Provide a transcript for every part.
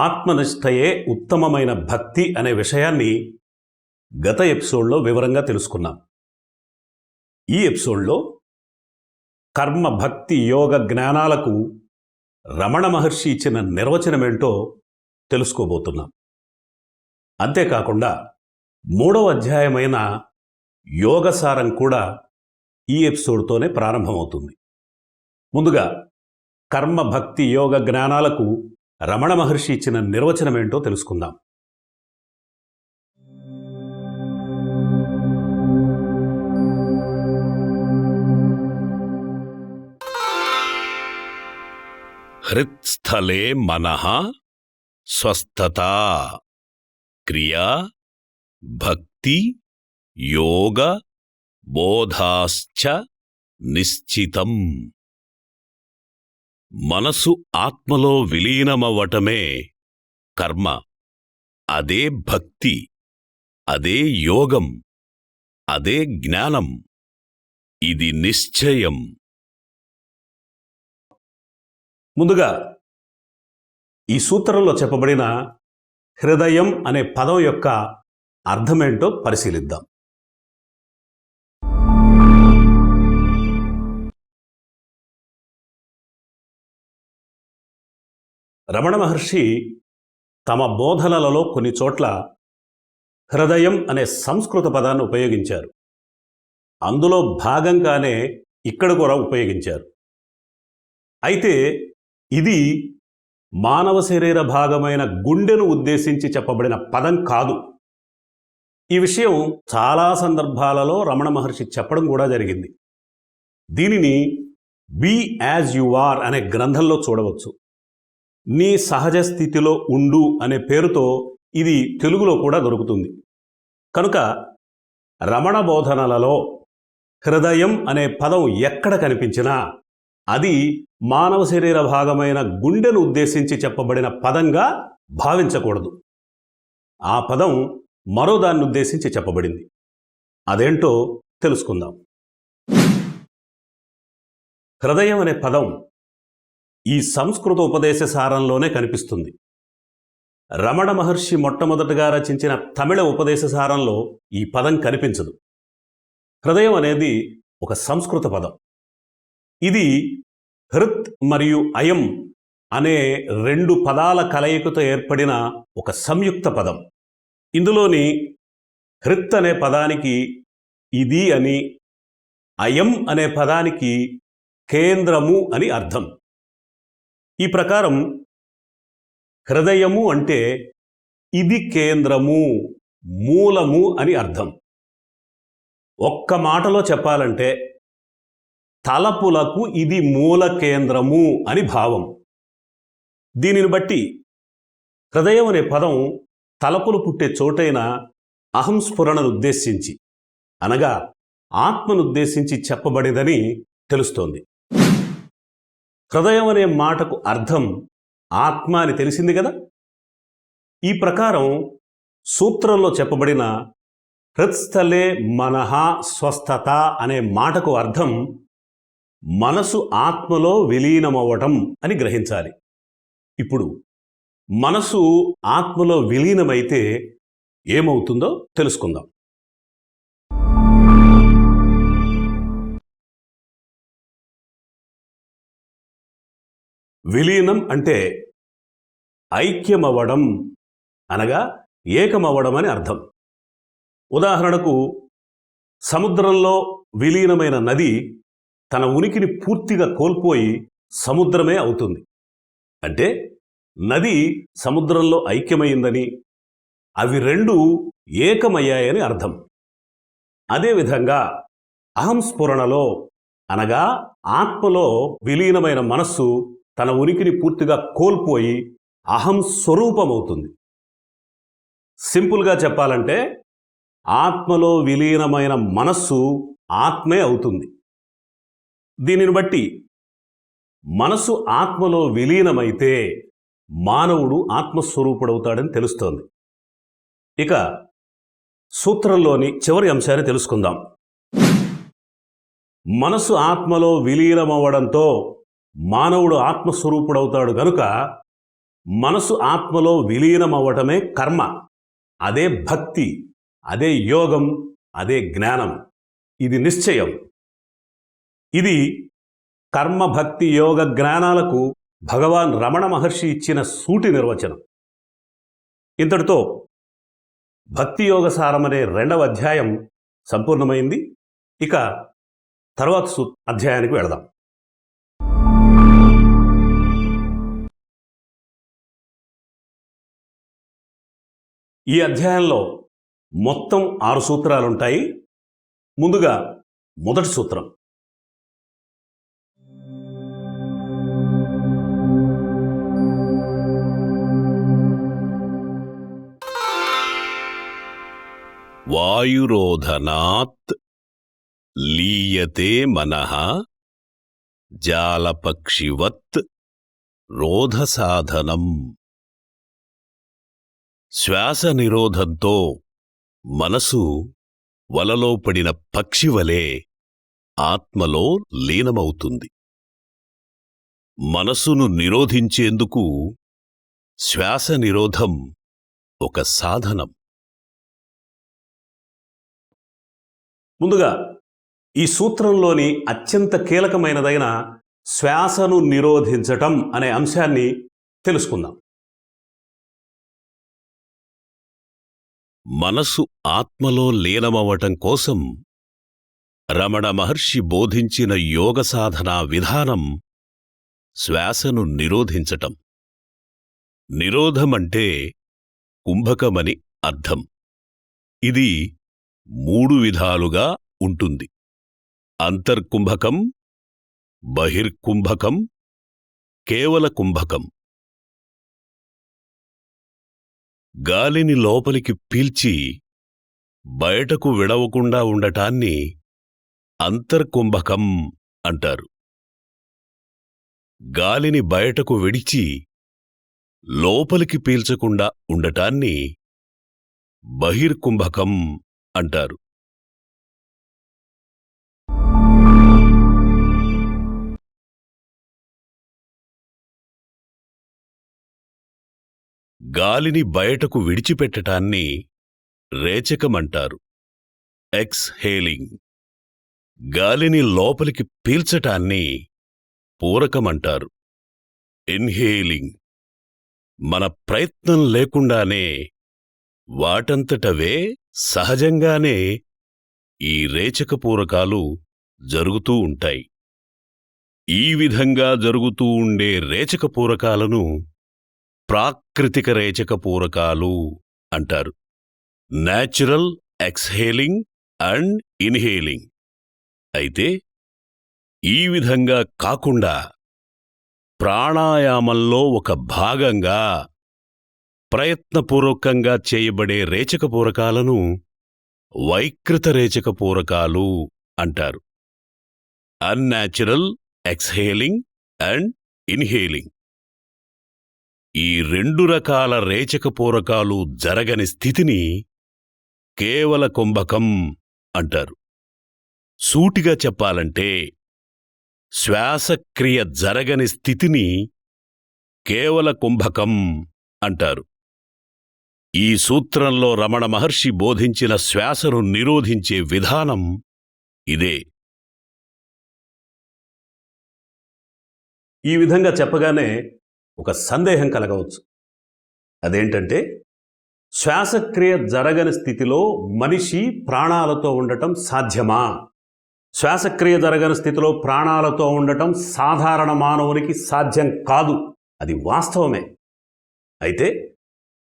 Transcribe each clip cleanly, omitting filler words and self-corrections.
ఆత్మనిష్టయే ఉత్తమమైన భక్తి అనే విషయాన్ని గత ఎపిసోడ్లో వివరంగా తెలుసుకున్నాం. ఈ ఎపిసోడ్లో కర్మ భక్తి యోగ జ్ఞానాలకు రమణ మహర్షి ఇచ్చిన నిర్వచనమేంటో తెలుసుకోబోతున్నాం. అంతేకాకుండా 3వ అధ్యాయమైన యోగసారం కూడా ఈ ఎపిసోడ్తోనే ప్రారంభమవుతుంది. ముందుగా కర్మ భక్తి యోగ జ్ఞానాలకు రమణ మహర్షి ఇచ్చిన నిర్వచనమేంటో తెలుసుకుందాం. హృత్స్థలే మనః స్వస్థతా క్రియా భక్తి యోగ బోధాశ్చ నిశ్చితం. మనసు ఆత్మలో విలీనమవ్వటమే కర్మ, అదే భక్తి, అదే యోగం, అదే జ్ఞానం. ఇది నిశ్చయం. ముందుగా ఈ సూత్రంలో చెప్పబడిన హృదయం అనే పదం యొక్క అర్థమేంటో పరిశీలిద్దాం. రమణ మహర్షి తమ బోధనలలో కొన్ని చోట్ల హృదయం అనే సంస్కృత పదాన్ని ఉపయోగించారు. అందులో భాగంగానే ఇక్కడ కూడా ఉపయోగించారు. అయితే ఇది మానవ శరీర భాగమైన గుండెను ఉద్దేశించి చెప్పబడిన పదం కాదు. ఈ విషయం చాలా సందర్భాలలో రమణ మహర్షి చెప్పడం కూడా జరిగింది. దీనిని బీ యాజ్ యు ఆర్ అనే గ్రంథంలో చూడవచ్చు. నీ సహజ స్థితిలో ఉండు అనే పేరుతో ఇది తెలుగులో కూడా దొరుకుతుంది. కనుక రమణ బోధనలలో హృదయం అనే పదం ఎక్కడ కనిపించినా అది మానవ శరీర భాగమైన గుండెను ఉద్దేశించి చెప్పబడిన పదంగా భావించకూడదు. ఆ పదం మరో దాన్ని ఉద్దేశించి చెప్పబడింది. అదేంటో తెలుసుకుందాం. హృదయం అనే పదం ఈ సంస్కృత ఉపదేశ సారంలోనే కనిపిస్తుంది. రమణ మహర్షి మొట్టమొదటగా రచించిన తమిళ ఉపదేశ సారంలో ఈ పదం కనిపించదు. హృదయం అనేది ఒక సంస్కృత పదం. ఇది హృత్ మరియు అయం అనే 2 పదాల కలయికతో ఏర్పడిన ఒక సంయుక్త పదం. ఇందులోని హృత్ అనే పదానికి ఇది అని, అయం అనే పదానికి కేంద్రము అని అర్థం. ఈ ప్రకారం హృదయము అంటే ఇది కేంద్రము, మూలము అని అర్థం. ఒక్క మాటలో చెప్పాలంటే తలపులకు ఇది మూల కేంద్రము అని భావం. దీనిని బట్టి హృదయం అనే పదం తలపులు పుట్టే చోటైన అహంస్ఫురణను ఉద్దేశించి, అనగా ఆత్మనుద్దేశించి చెప్పబడేదని తెలుస్తోంది. హృదయం అనే మాటకు అర్థం ఆత్మ అని తెలిసింది కదా. ఈ ప్రకారం సూత్రంలో చెప్పబడిన హృత్స్థలే మనః స్వస్థత అనే మాటకు అర్థం మనసు ఆత్మలో విలీనమవ్వటం అని గ్రహించాలి. ఇప్పుడు మనసు ఆత్మలో విలీనమైతే ఏమవుతుందో తెలుసుకుందాం. విలీనం అంటే ఐక్యమవ్వడం, అనగా ఏకమవ్వడం అని అర్థం. ఉదాహరణకు సముద్రంలో విలీనమైన నది తన ఉనికిని పూర్తిగా కోల్పోయి సముద్రమే అవుతుంది. అంటే నది సముద్రంలో ఐక్యమైందని, అవి 2 ఏకమయ్యాయని అర్థం. అదేవిధంగా అహంస్ఫురణలో, అనగా ఆత్మలో విలీనమైన మనస్సు తన ఉనికిని పూర్తిగా కోల్పోయి అహం స్వరూపమవుతుంది. సింపుల్గా చెప్పాలంటే ఆత్మలో విలీనమైన మనస్సు ఆత్మే అవుతుంది. దీనిని బట్టి మనసు ఆత్మలో విలీనమైతే మానవుడు ఆత్మస్వరూపుడవుతాడని తెలుస్తోంది. ఇక సూత్రంలోని చివరి అంశాన్ని తెలుసుకుందాం. మనసు ఆత్మలో విలీనమవ్వడంతో మానవుడు ఆత్మస్వరూపుడవుతాడు గనుక మనసు ఆత్మలో విలీనమవ్వటమే కర్మ. అదే భక్తి, అదే యోగం, అదే జ్ఞానం. ఇది నిశ్చయం. ఇది కర్మ, భక్తి, యోగ జ్ఞానాలకు భగవాన్ రమణ మహర్షి ఇచ్చిన సూటి నిర్వచనం. ఇంతటితో భక్తి యోగ సారం అనే 2వ అధ్యాయం సంపూర్ణమైంది. ఇక తర్వాత అధ్యాయానికి వెళదాం. ఈ అధ్యాయంలో మొత్తం 6 సూత్రాలుంటాయి. ముందుగా మొదటి సూత్రం. వాయురోధనాత్ లీయతే మనః జాలపక్షివత్ రోధసాధనం. శ్వాస నిరోధంతో మనసు వలలో పడిన పక్షివలే ఆత్మలో లీనమవుతుంది. మనసును నిరోధించేందుకు శ్వాస నిరోధం ఒక సాధనం. ముందుగా ఈ సూత్రంలోని అత్యంత కీలకమైనదైన శ్వాసను నిరోధించటం అనే అంశాన్ని తెలుసుకుందాం. మనసు ఆత్మలో లీనమవటం కోసం రమణ మహర్షి బోధించిన యోగ సాధనా విధానం శ్వాసను నిరోధించటం. నిరోధమంటే కుంభకమని అర్థం. ఇది 3 విధాలుగా ఉంటుంది: అంతర్కుంభకం, బహిర్కుంభకం, కేవల కుంభకం. గాలిని లోపలికి పీల్చి బయటకు విడవకుండా ఉండటాన్ని అంతర్కుంభకం అంటారు. గాలిని బయటకు విడిచి లోపలికి పీల్చకుండా ఉండటాన్ని బహిర్కుంభకం అంటారు. గాలిని బయటకు విడిచిపెట్టటాన్ని రేచకమంటారు, ఎక్స్హేలింగ్. గాలిని లోపలికి పీల్చటాన్ని పూరకమంటారు, ఇన్హేలింగ్. మన ప్రయత్నం లేకుండానే వాటంతటవే సహజంగానే ఈ రేచకపూరకాలు జరుగుతూ ఉంటాయి. ఈ విధంగా జరుగుతూ ఉండే రేచకపూరకాలను ప్రాకృతిక రేచకపూరకాలు అంటారు. Natural exhaling and inhaling. అయితే ఈ విధంగా కాకుండా ప్రాణాయామంలో ఒక భాగంగా ప్రయత్నపూర్వకంగా చేయబడే రేచకపూరకాలను వైకృత రేచకపూరకాలు అంటారు. Unnatural exhaling and inhaling. ఈ 2 రకాల రేచకపూరకాలు జరగని స్థితిని కేవల కుంభకం అంటారు. సూటిగా చెప్పాలంటే శ్వాసక్రియ జరగని స్థితిని కేవల కుంభకం అంటారు. ఈ సూత్రంలో రమణ మహర్షి బోధించిన శ్వాసను నిరోధించే విధానం ఇదే. ఈ విధంగా చెప్పగానే ఒక సందేహం కలగవచ్చు. అదేంటంటే, శ్వాసక్రియ జరగని స్థితిలో మనిషి ప్రాణాలతో ఉండటం సాధ్యమా? శ్వాసక్రియ జరగని స్థితిలో ప్రాణాలతో ఉండటం సాధారణ మానవునికి సాధ్యం కాదు. అది వాస్తవమే. అయితే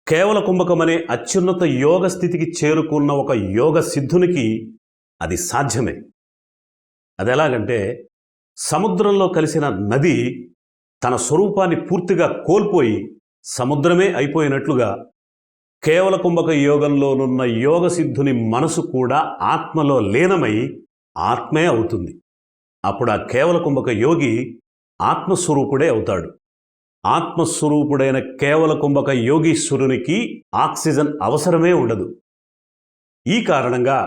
కేవల కుంభకమనే అత్యున్నత యోగ స్థితికి చేరుకున్న ఒక యోగ సిద్ధునికి అది సాధ్యమే. అదెలాగంటే, సముద్రంలో కలిసిన నది తన స్వరూపాన్ని పూర్తిగా కోల్పోయి సముద్రమే అయిపోయినట్లుగా కేవల కుంభక యోగంలోనున్న యోగ సిద్ధుని మనసు కూడా ఆత్మలో లీనమై ఆత్మే అవుతుంది. అప్పుడు ఆ కేవల కుంభక యోగి ఆత్మస్వరూపుడే అవుతాడు. ఆత్మస్వరూపుడైన కేవల కుంభక యోగీశ్వరునికి ఆక్సిజన్ అవసరమే ఉండదు. ఈ కారణంగా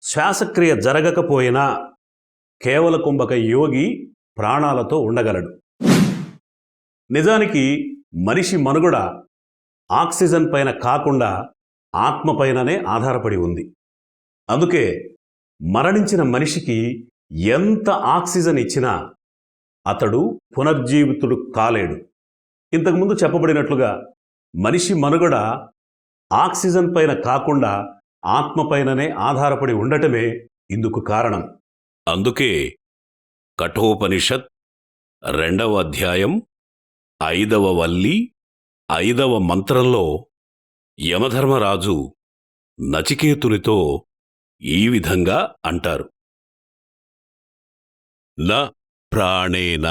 శ్వాసక్రియ జరగకపోయినా కేవల కుంభక యోగి ప్రాణాలతో ఉండగలడు. నిజానికి మనిషి మనుగడ ఆక్సిజన్ పైన కాకుండా ఆత్మ పైననే ఆధారపడి ఉంది. అందుకే మరణించిన మనిషికి ఎంత ఆక్సిజన్ ఇచ్చినా అతడు పునర్జీవితుడు కాలేడు. ఇంతకుముందు చెప్పబడినట్లుగా మనిషి మనుగడ ఆక్సిజన్ పైన కాకుండా ఆత్మ పైననే ఆధారపడి ఉండటమే ఇందుకు కారణం. అందుకే కఠోపనిషత్ 2వ అధ్యాయం 5వ వల్లి 5వ మంత్రంలో యమధర్మరాజు నచికేతునితో ఈ విధంగా అంటారు: న ప్రాణేన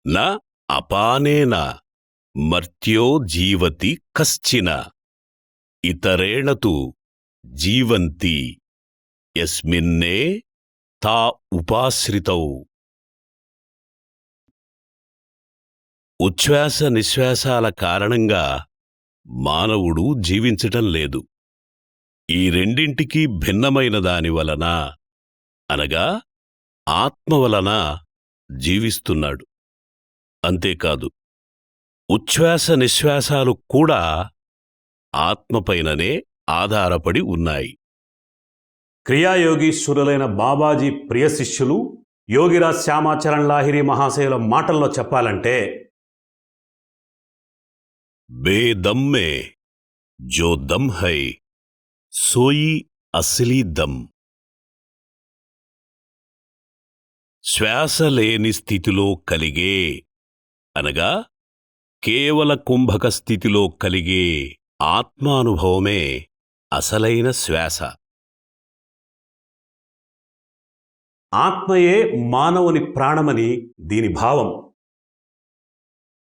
న అపానేన మర్త్యో జీవతి కశ్చిన ఇతరేణ తు జీవంతి యస్మిన్నే తా ఉపాశ్రితౌ. ఉచ్ఛ్వాస నిశ్వాసాల కారణంగా మానవుడు జీవించటం లేదు. ఈ రెండింటికీ భిన్నమైన దాని వలన, అనగా ఆత్మ వలన జీవిస్తున్నాడు. అంతేకాదు, ఉచ్ఛ్వాస నిశ్వాసాలు కూడా ఆత్మపైననే ఆధారపడి ఉన్నాయి. క్రియాయోగీశ్వరులైన బాబాజీ ప్రియ శిష్యులు యోగిరాజ్ శ్యామాచరణ్ లాహిరి మహాశయుల మాటల్లో చెప్పాలంటే, బేదం మే జో దమ్ హై సోయి అసలీ దమ్. శ్వాస లేని స్థితిలో కలిగే, అనగా కేవల కుంభక స్థితిలో కలిగే ఆత్మానుభవమే అసలైన శ్వాస. ఆత్మయే మానవుని ప్రాణమని దీని భావం.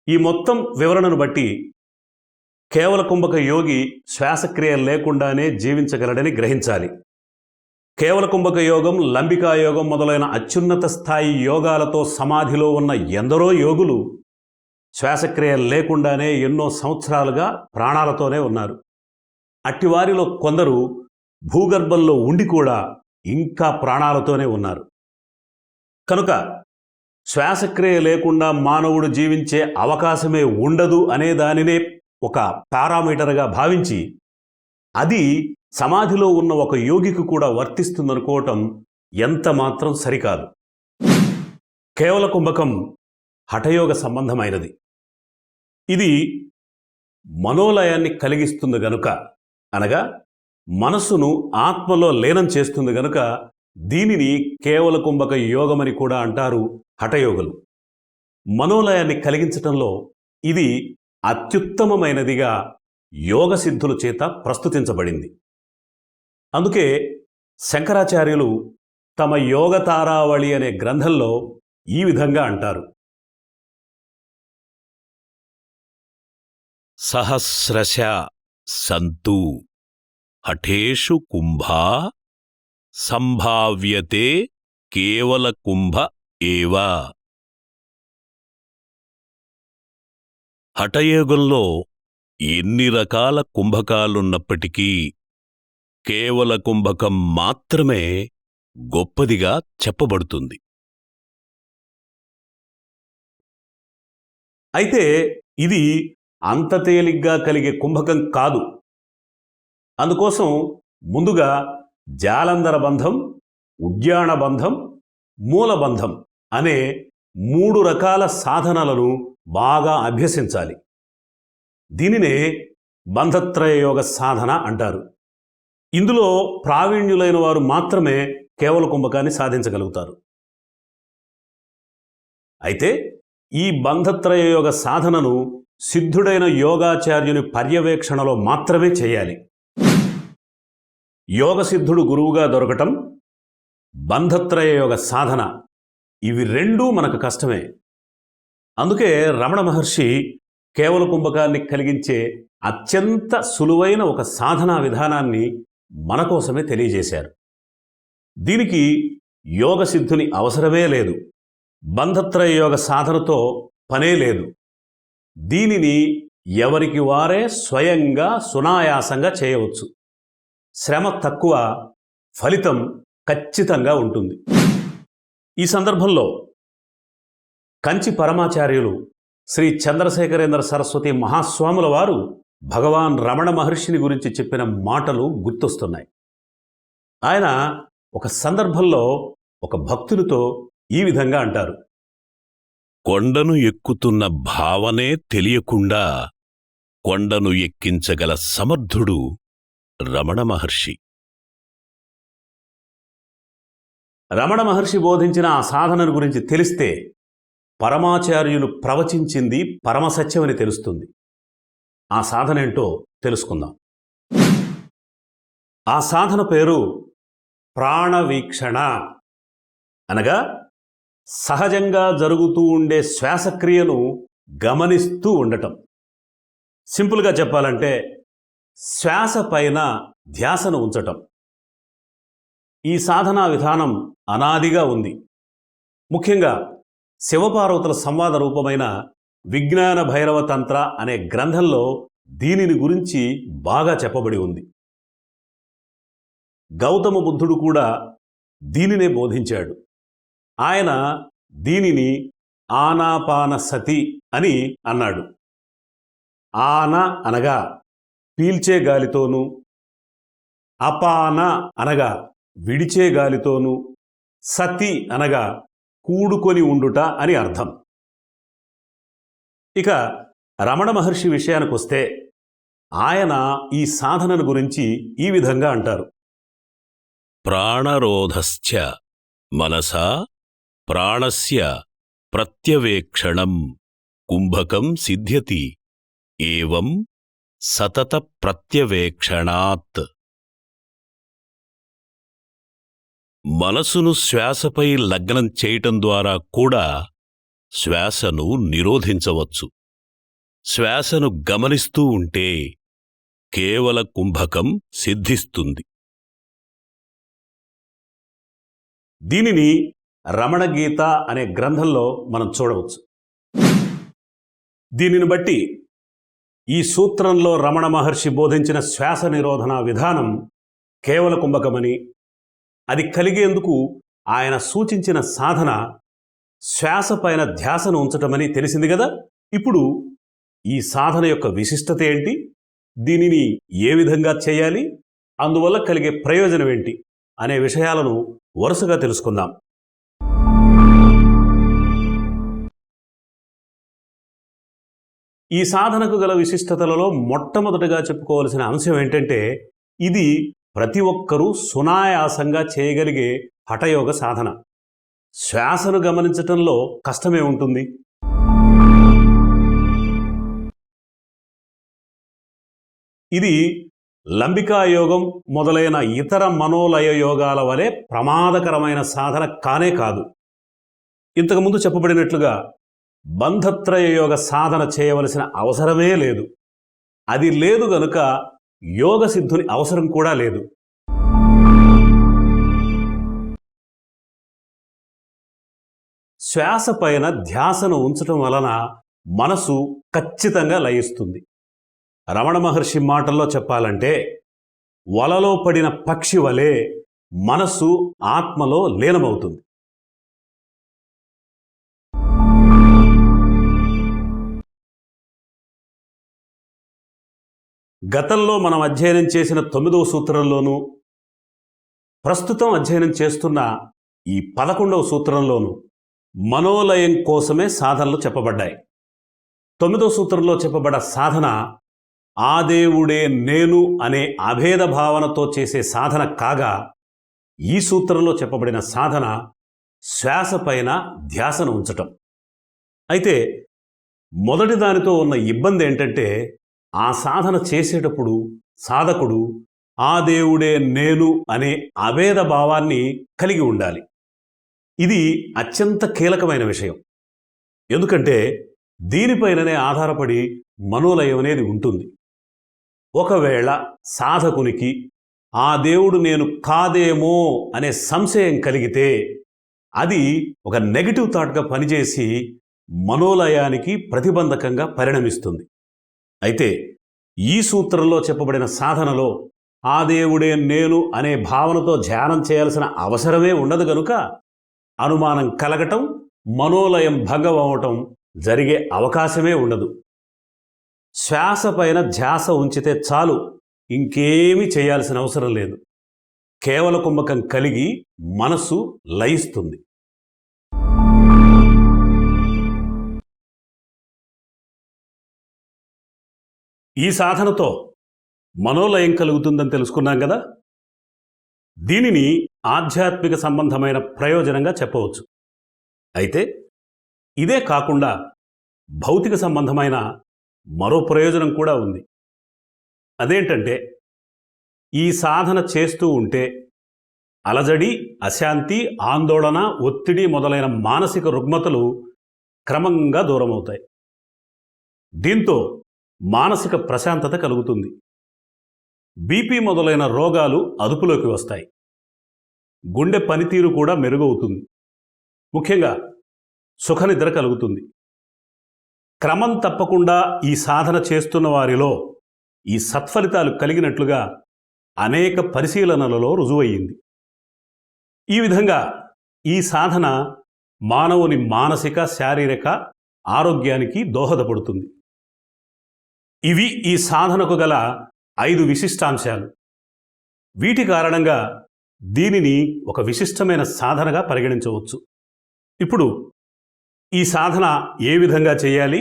ఈ మొత్తం వివరణను బట్టి కేవల కుంభక యోగి శ్వాసక్రియ లేకుండానే జీవించగలడని గ్రహించాలి. కేవల కుంభక యోగం, లంబికా యోగం మొదలైన అత్యున్నత స్థాయి యోగాలతో సమాధిలో ఉన్న ఎందరో యోగులు శ్వాసక్రియ లేకుండానే ఎన్నో సంవత్సరాలుగా ప్రాణాలతోనే ఉన్నారు. అట్టివారిలో కొందరు భూగర్భంలో ఉండి కూడా ఇంకా ప్రాణాలతోనే ఉన్నారు. కనుక శ్వాసక్రియ లేకుండా మానవుడు జీవించే అవకాశమే ఉండదు అనే దానినే ఒక పారామీటర్గా భావించి అది సమాధిలో ఉన్న ఒక యోగికి కూడా వర్తిస్తుందనుకోవటం ఎంత మాత్రం సరికాదు. కేవల కుంభకం హఠయోగ సంబంధమైనది. ఇది మనోలయాన్ని కలిగిస్తుంది గనుక, అనగా మనసును ఆత్మలో లీనం చేస్తుంది గనుక దీనిని కేవల కుంభక యోగమని కూడా అంటారు హఠయోగులు. మనోలయాన్ని కలిగించటంలో ఇది అత్యుత్తమమైనదిగా యోగ సిద్ధుల చేత ప్రస్తుతించబడింది. అందుకే శంకరాచార్యులు తమ యోగతారావళి అనే గ్రంథంలో ఈ విధంగా అంటారు: సహస్రశ సంతు హఠేషు కుంభా సంభావ్యతే కేవల కుంభ ఏవ. హఠయోగంలో ఎన్ని రకాల కుంభకాలున్నప్పటికీ కేవల కుంభకం మాత్రమే గొప్పదిగా చెప్పబడుతుంది. అయితే ఇది అంత తేలిగ్గా కలిగే కుంభకం కాదు. అందుకోసం ముందుగా జాలంధర బంధం, ఉద్యాన బంధం, మూలబంధం అనే 3 రకాల సాధనలను బాగా అభ్యసించాలి. దీనినే బంధత్రయ యోగ సాధన అంటారు. ఇందులో ప్రావీణ్యులైన వారు మాత్రమే కేవల కుంభకాన్ని సాధించగలుగుతారు. అయితే ఈ బంధత్రయ యోగ సాధనను సిద్ధుడైన యోగాచార్యుని పర్యవేక్షణలో మాత్రమే చేయాలి. యోగ సిద్ధుడు గురువుగా దొరకటం, బంధత్రయ యోగ సాధన, ఇవి రెండూ మనకు కష్టమే. అందుకే రమణ మహర్షి కేవల కుంభకాన్ని కలిగించే అత్యంత సులువైన ఒక సాధనా విధానాన్ని మన కోసమే తెలియజేశారు. దీనికి యోగ సిద్ధుని అవసరమే లేదు, బంధత్రయ యోగ సాధనతో పనే లేదు. దీనిని ఎవరికి వారే స్వయంగా సునాయాసంగా చేయవచ్చు. శ్రమ తక్కువ, ఫలితం ఖచ్చితంగా ఉంటుంది. ఈ సందర్భంలో కంచి పరమాచార్యులు శ్రీ చంద్రశేఖరేంద్ర సరస్వతి మహాస్వాముల వారు భగవాన్ రమణ మహర్షిని గురించి చెప్పిన మాటలు గుర్తొస్తున్నాయి. ఆయన ఒక సందర్భంలో ఒక భక్తునితో ఈ విధంగా అంటారు: కొండను ఎక్కుతున్న భావనే తెలియకుండా కొండను ఎక్కించగల సమర్థుడు రమణ మహర్షి. రమణ మహర్షి బోధించిన ఆ సాధనను గురించి తెలిస్తే పరమాచార్యులు ప్రవచించింది పరమసత్యమని తెలుస్తుంది. ఆ సాధన ఏంటో తెలుసుకుందాం. ఆ సాధన పేరు ప్రాణవీక్షణ, అనగా సహజంగా జరుగుతూ ఉండే శ్వాసక్రియను గమనిస్తూ ఉండటం. సింపుల్గా చెప్పాలంటే శ్వాస పైన ధ్యాసను ఉంచటం. ఈ సాధనా విధానం అనాదిగా ఉంది. ముఖ్యంగా శివపార్వతుల సంవాద రూపమైన విజ్ఞాన భైరవ తంత్ర అనే గ్రంథంలో దీనిని గురించి బాగా చెప్పబడి ఉంది. గౌతమ బుద్ధుడు కూడా దీనినే బోధించాడు. ఆయన దీనిని ఆనాపానసతి అని అన్నాడు. ఆన అనగా పీల్చే గాలితోనూ, అపాన అనగా విడిచే గాలితోనూ, సతి అనగా కూడుకొని ఉండుట అని అర్థం. ఇక రమణ మహర్షి విషయానికొస్తే ఆయన ఈ సాధనను గురించి ఈ విధంగా అంటారు: ప్రాణరోధశ్చ మనసా ప్రాణస్య ప్రత్యవేక్షణం కుంభకం సిద్ధ్యతి ఏవం సతత ప్రత్యవేక్షణాత్. మనసును శ్వాసపై లగ్నం చేయటం ద్వారా కూడా శ్వాసను నిరోధించవచ్చు. శ్వాసను గమనిస్తూ ఉంటే కేవల కుంభకం సిద్ధిస్తుంది. దీనిని రమణగీత అనే గ్రంథంలో మనం చూడవచ్చు. దీనిని బట్టి ఈ సూత్రంలో రమణ మహర్షి బోధించిన శ్వాస నిరోధన విధానం కేవల కుంభకమని, అది కలిగేందుకు ఆయన సూచించిన సాధన శ్వాస పైన ధ్యాసను ఉంచటమని తెలిసింది కదా. ఇప్పుడు ఈ సాధన యొక్క విశిష్టత ఏంటి, దీనిని ఏ విధంగా చేయాలి, అందువల్ల కలిగే ప్రయోజనం ఏంటి అనే విషయాలను వరుసగా తెలుసుకుందాం. ఈ సాధనకు గల విశిష్టతలలో మొట్టమొదటిగా చెప్పుకోవలసిన అంశం ఏంటంటే, ఇది ప్రతి ఒక్కరూ సునాయాసంగా చేయగలిగే హఠయోగ సాధన. శ్వాసను గమనించటంలో కష్టమే ఉంటుంది. ఇది లంబికా యోగం మొదలైన ఇతర మనోలయ యోగాల వలె ప్రమాదకరమైన సాధన కానే కాదు. ఇంతకుముందు చెప్పబడినట్లుగా బంధత్రయ యోగ సాధన చేయవలసిన అవసరమే లేదు. అది లేదు గనుక యోగ సిద్ధుని అవసరం కూడా లేదు. శ్వాస పైన ధ్యాసను ఉంచటం వలన మనసు ఖచ్చితంగా లయిస్తుంది. రమణ మహర్షి మాటల్లో చెప్పాలంటే వలలో పడిన పక్షి వలె మనసు ఆత్మలో లీనమవుతుంది. గతంలో మనం అధ్యయనం చేసిన 9వ సూత్రంలోనూ, ప్రస్తుతం అధ్యయనం చేస్తున్న ఈ 11వ సూత్రంలోనూ మనోలయం కోసమే సాధనలు చెప్పబడ్డాయి. 9వ సూత్రంలో చెప్పబడ్డ సాధన ఆ దేవుడే నేను అనే అభేద భావనతో చేసే సాధన కాగా, ఈ సూత్రంలో చెప్పబడిన సాధన శ్వాస పైన ధ్యాసను ఉంచటం. అయితే మొదటి దానితో ఉన్న ఇబ్బంది ఏంటంటే, ఆ సాధన చేసేటప్పుడు సాధకుడు ఆ దేవుడే నేను అనే అభేద భావాన్ని కలిగి ఉండాలి. ఇది అత్యంత కీలకమైన విషయం. ఎందుకంటే దీనిపైననే ఆధారపడి మనోలయం అనేది ఉంటుంది. ఒకవేళ సాధకునికి ఆ దేవుడు నేను కాదేమో అనే సంశయం కలిగితే అది ఒక నెగటివ్ థాట్గా పనిచేసి మనోలయానికి ప్రతిబంధకంగా పరిణమిస్తుంది. అయితే ఈ సూత్రంలో చెప్పబడిన సాధనలో ఆ దేవుడే నేను అనే భావనతో ధ్యానం చేయాల్సిన అవసరమే ఉండదు గనుక అనుమానం కలగటం, మనోలయం భంగం అవటం జరిగే అవకాశమే ఉండదు. శ్వాస పైన ధ్యాస ఉంచితే చాలు, ఇంకేమీ చేయాల్సిన అవసరం లేదు. కేవల కుంభకం కలిగి మనసు లయిస్తుంది. ఈ సాధనతో మనోలయం కలుగుతుందని తెలుసుకున్నాం కదా. దీనిని ఆధ్యాత్మిక సంబంధమైన ప్రయోజనంగా చెప్పవచ్చు. అయితే ఇదే కాకుండా భౌతిక సంబంధమైన మరో ప్రయోజనం కూడా ఉంది. అదేంటంటే, ఈ సాధన చేస్తూ ఉంటే అలజడి, అశాంతి, ఆందోళన, ఒత్తిడి మొదలైన మానసిక రుగ్మతలు క్రమంగా దూరమవుతాయి. దీంతో మానసిక ప్రశాంతత కలుగుతుంది. బీపీ మొదలైన రోగాలు అదుపులోకి వస్తాయి. గుండె పనితీరు కూడా మెరుగవుతుంది. ముఖ్యంగా సుఖనిద్ర కలుగుతుంది. క్రమం తప్పకుండా ఈ సాధన చేస్తున్న వారిలో ఈ సత్ఫలితాలు కలిగినట్లుగా అనేక పరిశీలనలలో రుజువయ్యింది. ఈ విధంగా ఈ సాధన మానవుని మానసిక, శారీరక ఆరోగ్యానికి దోహదపడుతుంది. ఇవి ఈ సాధనకు గల 5 విశిష్టాంశాలు. వీటి కారణంగా దీనిని ఒక విశిష్టమైన సాధనగా పరిగణించవచ్చు. ఇప్పుడు ఈ సాధన ఏ విధంగా చేయాలి,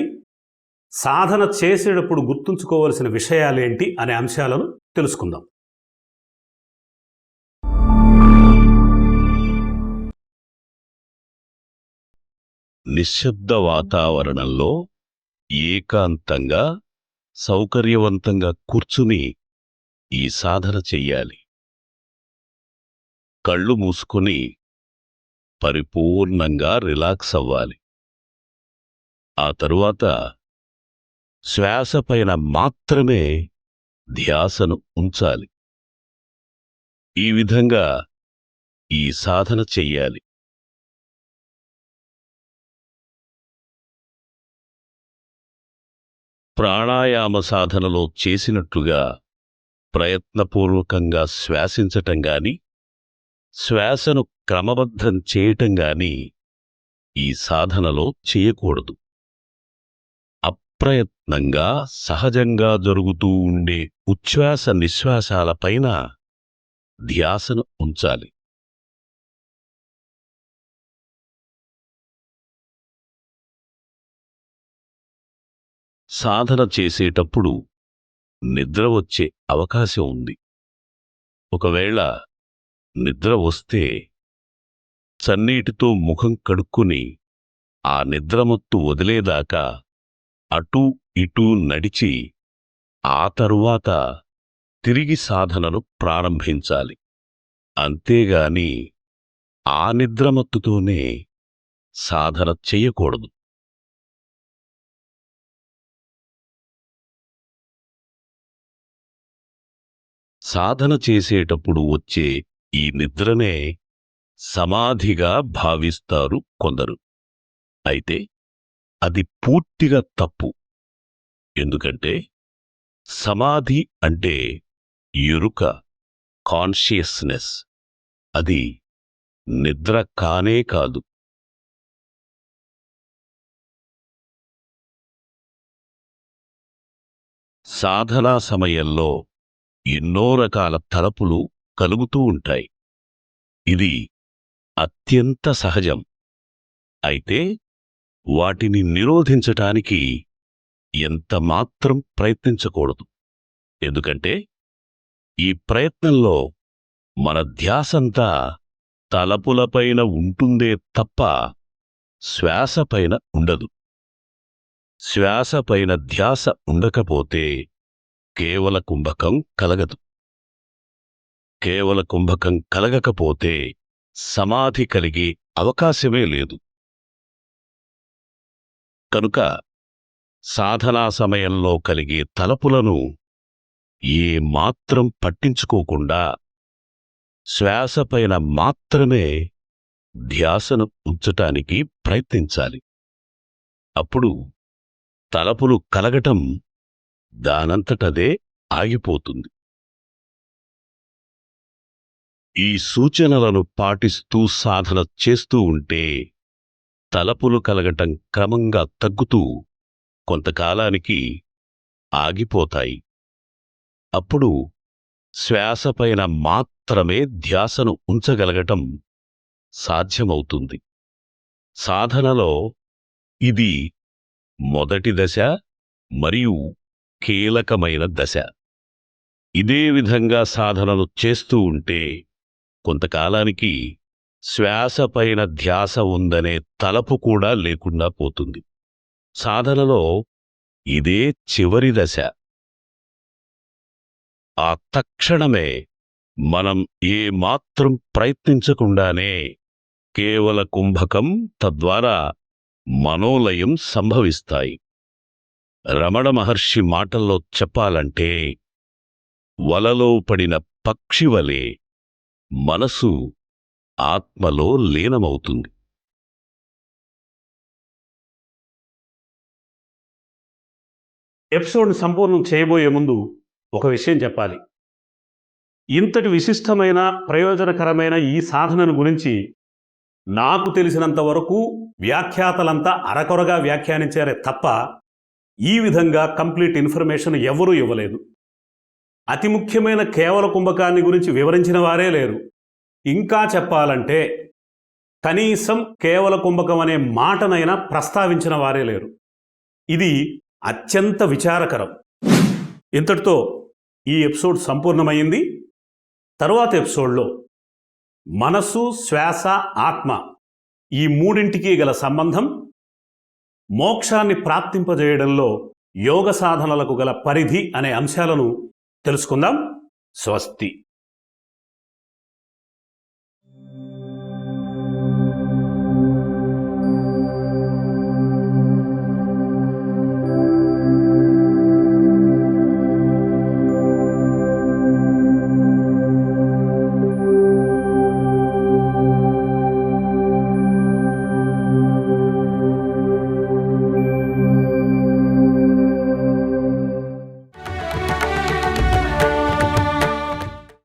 సాధన చేసేటప్పుడు గుర్తుంచుకోవలసిన విషయాలేంటి అనే అంశాలను తెలుసుకుందాం. నిశ్శబ్ద వాతావరణంలో ఏకాంతంగా సౌకర్యవంతంగా కూర్చుని ఈ సాధన చెయ్యాలి. కళ్ళు మూసుకొని పరిపూర్ణంగా రిలాక్స్ అవ్వాలి. ఆ తరువాత శ్వాసపైన మాత్రమే ధ్యాసను ఉంచాలి. ఈ విధంగా ఈ సాధన చెయ్యాలి. ప్రాణాయామ సాధనలో చేసినట్లుగా ప్రయత్నపూర్వకంగా శ్వాసించటం గాని, శ్వాసను క్రమబద్ధం చేయటం గాని ఈ సాధనలో చేయకూడదు. అప్రయత్నంగా సహజంగా జరుగుతూ ఉండే ఉచ్ఛ్వాస నిశ్వాసాలపైన ధ్యాసను ఉంచాలి. సాధన చేసేటప్పుడు నిద్ర వచ్చే అవకాశం ఉంది. ఒకవేళ నిద్ర వస్తే చన్నీటితో ముఖం కడుక్కుని ఆ నిద్రమత్తు వదిలేదాకా అటూ ఇటూ నడిచి ఆ తరువాత తిరిగి సాధనను ప్రారంభించాలి. అంతేగాని ఆ నిద్రమత్తుతోనే సాధన చెయ్యకూడదు. సాధన చేసేటప్పుడు వచ్చే ఈ నిద్రనే సమాధిగా భావిస్తారు కొందరు. అయితే అది పూర్తిగా తప్పు. ఎందుకంటే సమాధి అంటే ఎరుక, కాన్షియస్నెస్. అది నిద్ర కానే కాదు. సాధనా సమయంలో ఎన్నో రకాల తలపులు కలుగుతూ ఉంటాయి. ఇది అత్యంత సహజం. అయితే వాటిని నిరోధించటానికి ఎంతమాత్రం ప్రయత్నించకూడదు. ఎందుకంటే ఈ ప్రయత్నంలో మన ధ్యాసంతా తలపులపైన ఉంటుందే తప్ప శ్వాసపైన ఉండదు. శ్వాసపైన ధ్యాస ఉండకపోతే కేవల కుంభకం కలగదు. కేవల కుంభకం కలగకపోతే సమాధి కలిగే అవకాశమే లేదు. కనుక సాధనా సమయంలో కలిగే తలపులను ఏ మాత్రం పట్టించుకోకుండా శ్వాసపైన మాత్రమే ధ్యాసను ఉంచటానికి ప్రయత్నించాలి. అప్పుడు తలపులు కలగటం దానంతటదే ఆగిపోతుంది. ఈ సూచనలను పాటిస్తూ సాధన చేస్తూ ఉంటే తలపులు కలగటం క్రమంగా తగ్గుతూ కొంతకాలానికి ఆగిపోతాయి. అప్పుడు శ్వాసపైన మాత్రమే ధ్యాసను ఉంచగలగటం సాధ్యమవుతుంది. సాధనలో ఇది మొదటి దశ మరియు కీలకమైన దశ. ఇదే విధంగా సాధనలు చేస్తూ ఉంటే కొంతకాలానికి శ్వాసపైన ధ్యాస ఉందనే తలపు కూడా లేకుండా పోతుంది. సాధనలో ఇదే చివరి దశ. ఆ తక్షణమే మనం ఏమాత్రం ప్రయత్నించకుండానే కేవల కుంభకం తద్వారా మనోలయం సంభవిస్తాయి. రమణ మహర్షి మాటల్లో చెప్పాలంటే వలలో పడిన పక్షివలే మనసు ఆత్మలో లీనమవుతుంది. ఎపిసోడ్ని సంపూర్ణం చేయబోయే ముందు ఒక విషయం చెప్పాలి. ఇంతటి విశిష్టమైన ప్రయోజనకరమైన ఈ సాధనను గురించి నాకు తెలిసినంత వరకు వ్యాఖ్యాతలంతా అరకొరగా వ్యాఖ్యానించారే తప్ప ఈ విధంగా కంప్లీట్ ఇన్ఫర్మేషన్ ఎవరూ ఇవ్వలేదు. అతి ముఖ్యమైన కేవల కుంభకాన్ని గురించి వివరించిన వారే లేరు. ఇంకా చెప్పాలంటే కనీసం కేవల కుంభకం అనే మాటనైనా ప్రస్తావించిన వారే లేరు. ఇది అత్యంత విచారకరం. ఇంతటితో ఈ ఎపిసోడ్ సంపూర్ణమైంది. తరువాత ఎపిసోడ్లో మనసు, శ్వాస, ఆత్మ ఈ మూడింటికి గల సంబంధం, మోక్షాన్ని ప్రాప్తింపజేయడంలో యోగ సాధనలకు గల పరిధి అనే అంశాలను తెలుసుకుందాం. స్వస్తి.